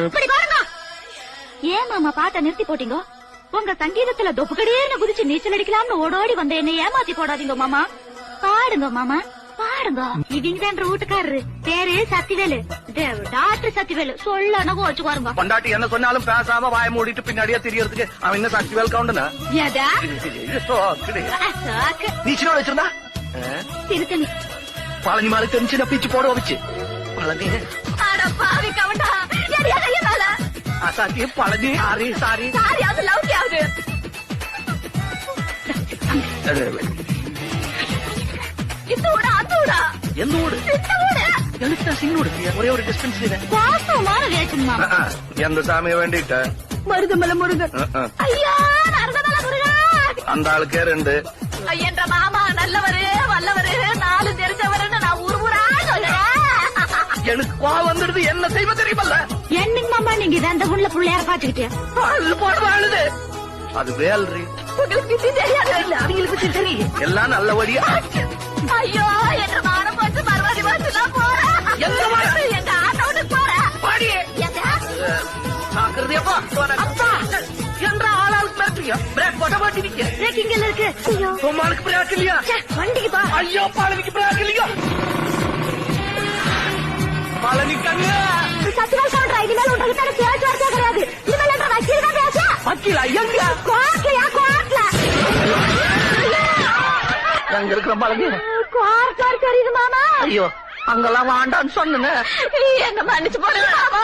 அப்படி பாருங்க. ஏன் மாமா பாட்ட நிறுத்தி போட்டீங்க? உங்க சங்கீதத்துல தொப்புக்கடியேன்னு குதிச்சு நீச்சல் அடிக்கலாம்னு ஓடோடி வந்த என்ன ஏமாத்தி போடாதீங்க மாமா. பாடுங்க மாமா பாடுங்க. இவங்க வீட்டுக்காரரு பேரு சத்திவேலு, டாக்டர் சத்திவேலு. சொல்ல வச்சு பாருங்க. பொண்டாட்டி என்ன சொன்னாலும் பேசாம வாய மூடிட்டு பின்னாடியே தெரியறதுக்கு அவன் என்ன சத்திவேல் கவுண்டனா? நீ சின்ன வச்சிருந்தா திருத்தணி பழனி மாலை தெரிஞ்சு பீச்சு போட வச்சு பழனி அசாத்திய பழனி சாரி சாரி அது லவ் ஆகுது. இந்த ஊடா அந்த ஊடா எந்த ஊடு? எனக்கு சின்னோடு ஒரே ஒரு டிஸ்டன்ஸ். எந்த சாமியை வேண்டிட்ட? மருதமலை முருகன். ஐயா நரதமலை முருகன். அந்த ஆளுக்கே 2. என்ற மாமா நல்லவரு வல்லவரு 4 தெரிஞ்சவருன்னு நான் ஊரா சொல்லுறேன். எனக்கு கோவம் வந்துடுது. என்ன செய்வ தெரியுமல்ல? என்னங்க மாமா நீங்க இதை அந்த உள்ள பிள்ளையார பாத்துக்கிட்டே போடுவாழுது. அது வேல்றி. உங்களுக்கு தெரியாது. அவங்களுக்கு தெரியும். எல்லாம் நல்ல வழியா. ஐயோ என்ற மானம் போட்டு மறுபடி பாத்துலாம் போறேன். எங்க ஆட்டோட்டு போறேன். என்ற ஆளாளுக்கு மிரட்டுறியா? பிரேக் போட மாட்டீங்க. பிரேக்கிங் இருக்கு. உமாளுக்கு பிரேக் இல்லையா? வண்டிக்கு பா. ஐயோ பழனிக்கு பிரேக் இல்லையா? பழனிக்காங்க சத்தியவால் கவுண்டரா, இனிமேல் உங்ககிட்ட பேச்சு வார்த்தையா கிடையாது. இனிமேல் என்ற வக்கீல் தான் பேச. வக்கீலா? எங்க கோர்ட்லயா? கோர்ட்ல எங்க இருக்கிற பழனி? கோர்ட் தெரியுது மாமா. ஐயோ அங்கெல்லாம் வாண்டான்னு சொன்ன. என்ன மன்னிச்சு போடுங்க மாமா.